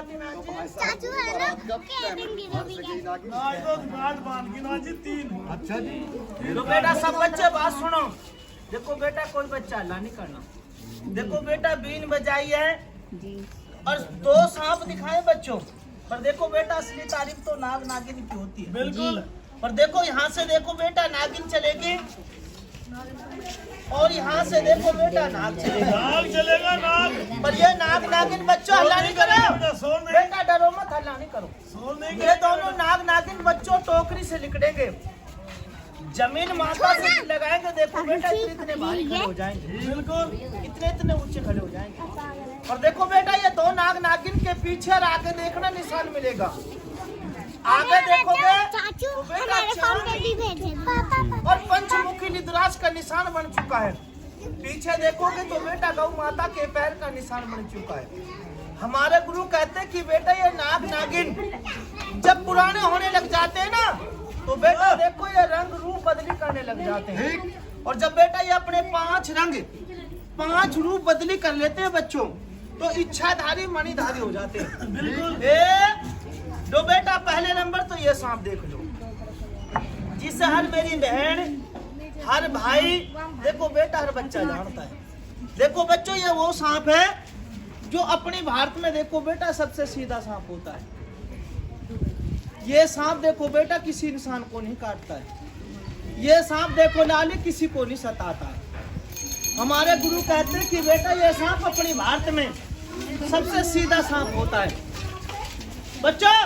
आती ना जी? चाचू है ना कहेंगे अच्छा जी। तो बेटा सब बच्चे बात सुनो। देखो बेटा कोई बच्चा हल्ला नहीं करना। देखो बेटा बीन बजाई है और दो सांप दिखाए बच्चों। पर देखो बेटा असली तारीफ तो नाग नागिन की होती है। बिल्कुल। पर देखो यहाँ से देखो बेटा नागिन चलेगी और यहाँ से देखो बेटा नाग चलेगा। नाग चलेगा नाग। पर ये नाग नागिन बच्चों हल्ला नहीं करो। बेटा डरो मत, हल्ला नहीं करो। ये दोनों नाग नागिन बच्चों टोकरी से निकलेंगे, जमीन माता से लगाएंगे। देखो बेटा इतने भारी खड़े हो जाएंगे। बिल्कुल इतने ऊंचे खड़े हो जाएंगे। और देखो बेटा ये दो नाग नागिन के पीछे और आगे देखना निशान मिलेगा। आगे देखोगे चाचू तो बेटा हमारे फोन पे भी भेजे पापा। और पंचमुखी निद्राज का निशान बन चुका है। पीछे देखोगे तो बेटा गौ माता के पैर का निशान बन चुका है। हमारे गुरु कहते हैं कि बेटा ये नाग नागिन जब पुराने होने लग जाते हैं ना तो बेटा देखो ये रंग रूप बदली करने लग जाते हैं। और जब बेटा ये अपने 5 रूप बदली कर लेते हैं बच्चों तो इच्छाधारी मणिधारी हो जाते हैं। बिल्कुल। तो बेटा पहले नंबर तो ये सांप देख लो, जिसे हर मेरी बहन हर भाई देखो बेटा हर बच्चा जानता है। देखो बच्चों ये वो सांप है जो अपने भारत में देखो बेटा सबसे सीधा सांप होता है। ये सांप देखो बेटा किसी इंसान को नहीं काटता है। ये सांप देखो लाली किसी को नहीं सताता है। हमारे गुरु कहते हैं कि बेटा ये सांप अपने भारत में सबसे सीधा सांप होता है। बच्चों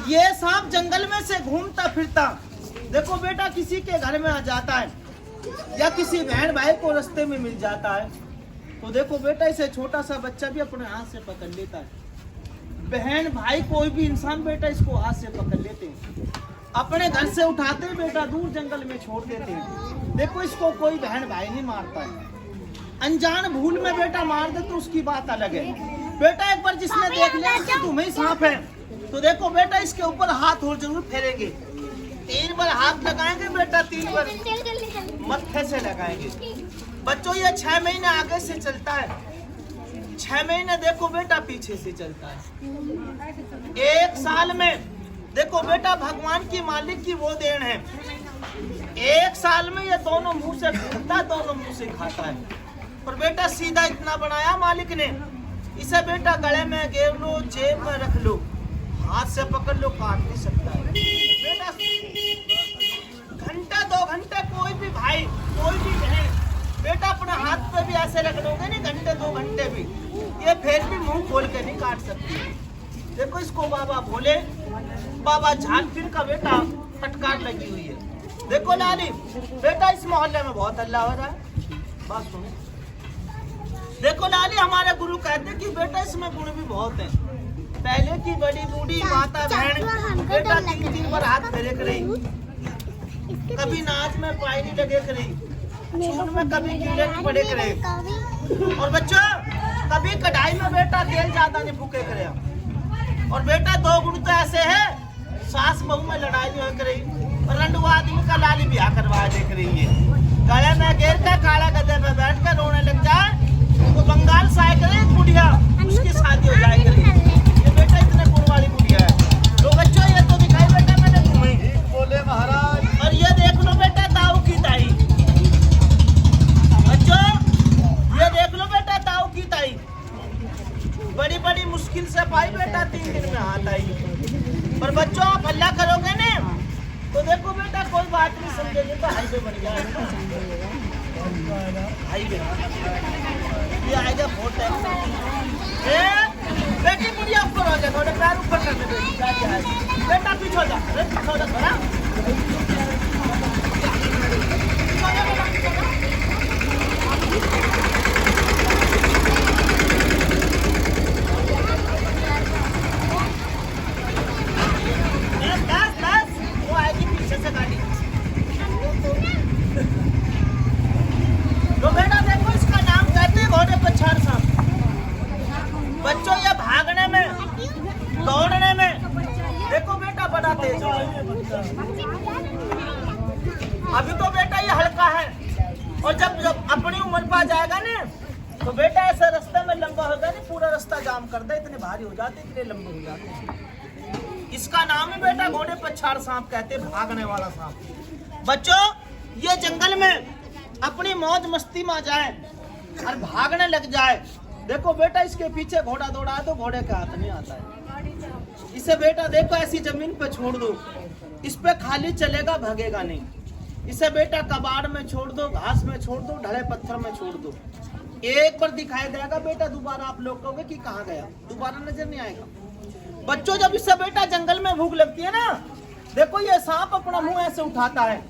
ये सांप जंगल में से घूमता फिरता देखो बेटा किसी के घर में आ जाता है या किसी बहन भाई को रास्ते में मिल जाता है तो देखो बेटा इसे छोटा सा बच्चा भी अपने हाथ से पकड़ लेता है। बहन भाई कोई भी इंसान बेटा इसको हाथ से पकड़ लेते हैं, अपने घर से उठाते हैं बेटा दूर जंगल में छोड़ देते हैं। देखो इसको कोई बहन भाई नहीं मारता है। अनजान भूल में बेटा मार दे तो उसकी बात अलग है। बेटा एक बार जिसने देख लिया कि तुम्हें सांप है तो देखो बेटा इसके ऊपर हाथ और जरूर फेरेंगे। 3 बार हाथ लगाएंगे बेटा, 3 बार मत्थे से लगाएंगे। बच्चों ये 6 महीने आगे से चलता है, 6 महीने देखो बेटा पीछे से चलता है। 1 साल में देखो बेटा भगवान की मालिक की वो देन है। 1 साल में ये दोनों मुंह से खाता, दोनों मुंह से खाता है। और बेटा सीधा इतना बनाया मालिक ने, इसे बेटा गले में घेर लो, जेब में रख लो, हाथ से पकड़ लो, काट नहीं सकता है। बेटा घंटा 2 घंटे कोई भी भाई कोई भी बहन बेटा अपना हाथ पे भी ऐसे रख लोगे नहीं घंटे 2 घंटे भी, ये फिर भी मुंह खोल के नहीं काट सकती। देखो इसको बाबा भोले बाबा झालपीर का बेटा फटकार लगी हुई है। देखो लाली बेटा इस मोहल्ले में बहुत हल्ला हो रहा है, बात सुनो। देखो लाली हमारे गुरु कहते कि बेटा इसमें गुण भी बहुत है। पहले की बड़ी बूढ़ी माता बहन बेटा 3 बार हाथ फेरे रही, कभी नाच में पाई नहीं लगे रही, चून में कभी कीड़े नहीं पड़े करे, और बच्चों कभी कढ़ाई में बेटा तेल ज्यादा नहीं फूके करे। और बेटा 2 गुण तो ऐसे है, सास बहू में लड़ाई जो करे, रंडुआ आदमी का लाली ब्याह करवा देख रही है। गले में घेर कर काला गद्दे पे बैठ कर रोने लग जाए तो बंगाल से आए करे बुढ़िया, उसकी शादी हो जाए करे। ये बेटा इतने गुण वाली बुढ़िया है। तो बच्चों ये तो दिखाई बेटा मैंने तुम्हें बोले महाराज। और ये देख लो बेटा दाऊ की ताई। बच्चों ये देख लो बेटा दाऊ की ताई, बड़ी बड़ी मुश्किल से पाई बेटा 3 दिन में हाथ आई। पर बच्चों आप हल्ला करोगे ना तो देखो बेटा कोई बात नहीं समझेंगे तो हाईवे बन जाएगा। हाईवे ये आएगा बहुत टाइम। बेटी बुढ़िया ऊपर हो जा, थोड़े पैर ऊपर करने दे बेटा, पीछे हो जा, पीछे हो जा थोड़ा। वो आएगी पीछे से गाड़ी। तो बेटा देखो इसका नाम कहते हैं घोड़े पे छाड़ सांप। बच्चों ये भागने में दौड़ने में देखो बेटा बड़ा तेज है। अभी तो बेटा ये हल्का है और जब अपनी उम्र पर जाएगा ना तो बेटा ऐसे रास्ते में लंबा होगा नहीं, पूरा रास्ता जाम कर दे, इतने भारी हो जाते, इतने लंबे हो जाते। इसका नाम है बेटा घोड़े पर छाड़ सांप कहते, भागने वाला सांप। बच्चों ये जंगल में अपनी मौज मस्ती में जाए और भागने लग जाए। देखो बेटा इसके पीछे घोड़ा दौड़ा तो घोड़े का हाथ नहीं आता है। इसे बेटा देखो ऐसी जमीन पे छोड़ दो, इस पे खाली चलेगा, भागेगा नहीं। इसे बेटा कबाड़ में छोड़ दो, घास में छोड़ दो, ढले पत्थर में छोड़ दो, एक बार दिखाई देगा बेटा, दोबारा आप लोग कहोगे कि कहाँ गया, दोबारा नजर नहीं आएगा। बच्चों जब इससे बेटा जंगल में भूख लगती है ना, देखो ये सांप अपना मुंह ऐसे उठाता है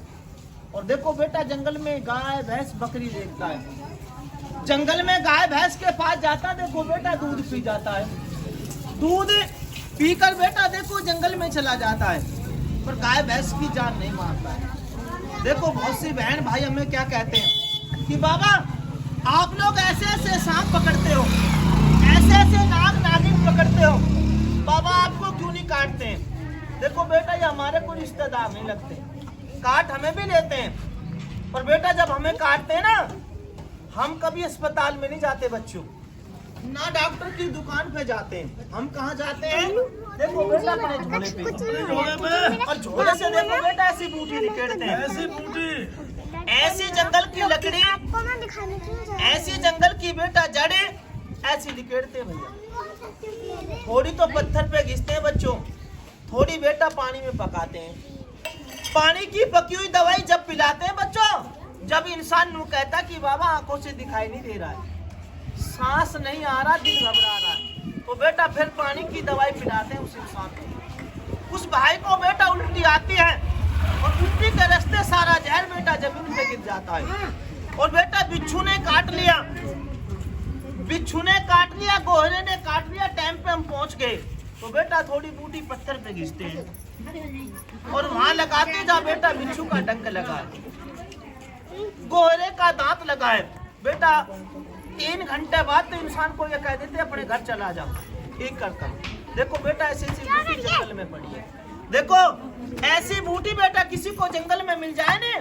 और देखो बेटा जंगल में गाय भैंस बकरी देखता है, जंगल में गाय भैंस के पास जाता, देखो बेटा दूध पी जाता है, दूध पीकर बेटा देखो जंगल में चला जाता है, पर गाय भैंस की जान नहीं मारता है। देखो बहुत सी बहन भाई हमें क्या कहते हैं कि बाबा आप लोग ऐसे ऐसे सांप पकड़ते हो, ऐसे ऐसे नाग नागिन पकड़ते हो, बाबा आपको क्यों नहीं काटते हैं? देखो बेटा ये हमारे कोई रिश्तेदार नहीं लगते, काट हमें भी लेते हैं, पर बेटा जब हमें काटते हैं ना, हम कभी अस्पताल में नहीं जाते बच्चों, ना डॉक्टर की दुकान पे जाते हैं। हम कहाँ जाते हैं? देखो बेटा अपने झोले पे, और झोले से देखो बेटा ऐसी बूटी निकलते हैं, ऐसी बूटी, ऐसी जंगल की लकड़ी, ऐसी जंगल की बेटा जड़े ऐसी निकलते भैया। थोड़ी तो पत्थर पे घिसते हैं बच्चों, थोड़ी बेटा पानी में पकाते हैं। पानी की पकी हुई दवाई जब पिलाते हैं बच्चों, जब इंसान नू कहता कि बाबा आंखों से दिखाई नहीं दे रहा है, सांस नहीं आ रहा, दिल घबरा रहा है, तो बेटा फिर पानी की दवाई पिलाते हैं उस इंसान को। उस भाई को बेटा उल्टी आती है और उल्टी के रास्ते सारा जहर बेटा जमीन पे गिर जाता है। और बेटा बिच्छू ने काट लिया, बिच्छू ने काट लिया, गोहरे ने काट लिया, टाइम पे हम पहुंच गए, तो बेटा थोड़ी बूटी पत्थर पे घिसते हैं और वहां लगाते जा बेटा बिच्छू का डंक लगा है, गोहरे का दांत लगा है। बेटा 3 घंटे बाद तो इंसान को ये कह देते अपने घर चला जाओ, ठीक कर। देखो बेटा ऐसी ऐसी बूटी जंगल में पड़ी है। देखो ऐसी बूटी बेटा किसी को जंगल में मिल जाए ना,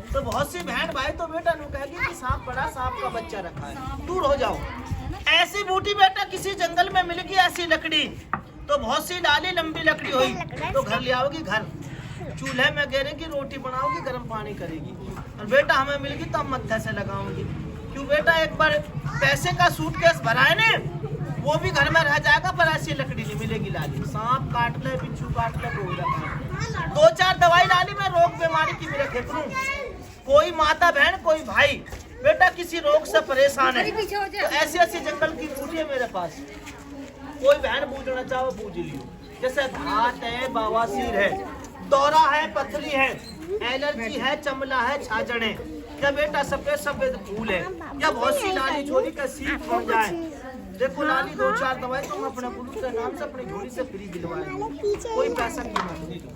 तो बहुत सी बहन भाई तो बेटा नू कहेगी कि सांप बड़ा, सांप का बच्चा रखा है, दूर हो जाओ। ऐसी बूटी बेटा किसी जंगल में मिल गई, ऐसी लकड़ी, तो बहुत सी डाली लंबी लकड़ी हुई तो घर ले आओगी, घर चूल्हे में गिरेगी, रोटी बनाओगी, गर्म पानी करेगी। और बेटा हमें मिल गई तो हम मत्थे से लगाऊंगी, क्यों बेटा एक बार पैसे का सूटकेस भराए ने, वो भी घर में रह जाएगा, पर ऐसी लकड़ी नहीं मिलेगी लाली। सांप काट ले, बिच्छू काट ले, 2-4 दवाई डाली मैं रोग बीमारी की मेरे खेतरों। कोई माता बहन, कोई भाई बेटा किसी रोग से परेशान है, तो ऐसी ऐसी जंगल की बूटी है मेरे पास, कोई बहन बूझना चाहो बूझ लियो। जैसे धात है, बवासीर है, दौरा है, पथरी है, एलर्जी है, चमला है, छाजन है, या बेटा सफेद सफेद फूल है, या बहुत सी नाली छोरी का सीट पड़ जाए। देखो नाली 2-4 दवाई तुम अपने गुरु के नाम से अपनी झोली से फ्री दिलवाए, कोई पैसा कीमत नहीं दो।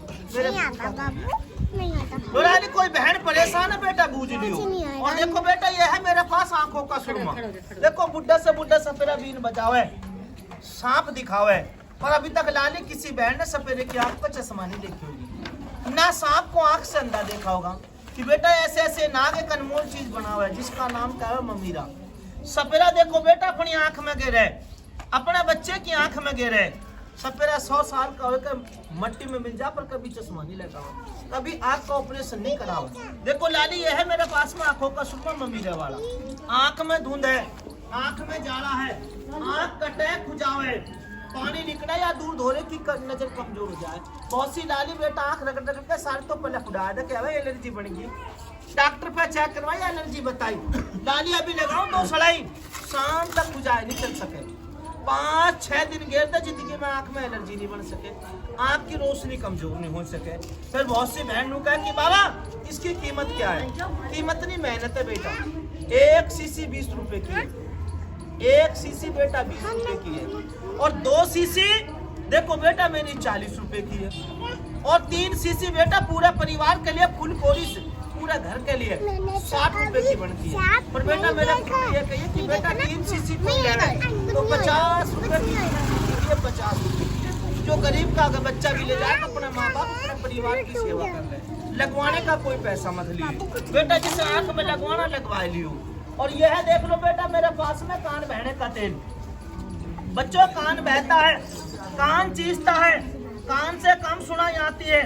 मेरे कोई बहन परेशान है बेटा बूझ लियो। और देखो बेटा ये है मेरे पास आंखों का सुरमा, देखो बुड्ढा से बुड्ढा सपेरा बीन बजावे, सांप दिखावे, और अभी तक लाली किसी बहन ने सपेरे की आंख पर चश्मा नहीं देखी होगी, ना सांप को आंख से अंधा देखा होगा कि बेटा ऐसे ऐसे नाग एक अनमोल चीज बना हुआ है जिसका नाम क्या है, ममीरा। सपेरा देखो बेटा अपनी आंख में गिरे, अपने बच्चे की आंख में गिरे, सपेरा 100 साल का होकर मट्टी में मिल जा, पर कभी चश्मा नहीं लगा, कभी आंख का ऑपरेशन नहीं करा हुआ। देखो लाली ये है मेरे पास में आंखों का सुरमा ममीरे वाला, आंख में धुंध है, आंख में जाला है, आंख कटे खुजावे, पानी निकले या दूर धोरे की नजर कमजोर हो जाए। बहुत सी लाली बेटा आंख रगड़ रगड़ के सारे तो पहले खुदा दे, क्या एलर्जी बन गई, डॉक्टर पे चेक करवाई, एलर्जी बताई, लाली अभी लगाओ 2 सलाई, शाम तक खुजाए नहीं चल सके, 5-6 दिन गए थे जिंदगी में आंख में एलर्जी नहीं बन सके, आंख की रोशनी कमजोर नहीं हो सके। फिर बहुत सी बहन कहा कि बाबा इसकी कीमत क्या है? कीमत नहीं, मेहनत है बेटा। 1 सीसी 20 रुपए की है, 1 सीसी बेटा 20 रुपए की है, और 2 सीसी देखो बेटा मेरी 40 रुपए की है, और 3 सीसी बेटा पूरे परिवार के लिए फुल कोरी से पूरे घर के लिए 60 रुपए की बनती है। पर बेटा मेरा ये कहिए कि बेटा 3 सीसी को लेना है तो 50 रुपए की, 50 रुपए जो गरीब का अगर बच्चा भी ले जाए अपने माँ बाप अपने परिवार की सेवा कर रहे, लगवाने का कोई पैसा मत लियो बेटा, जिसे आंख में लगवाना लगवा लियो। और यह है देख लो बेटा मेरे पास में कान बहने का तेल, बच्चों कान बहता है, कान चीसता है, कान से कम सुनाई आती है।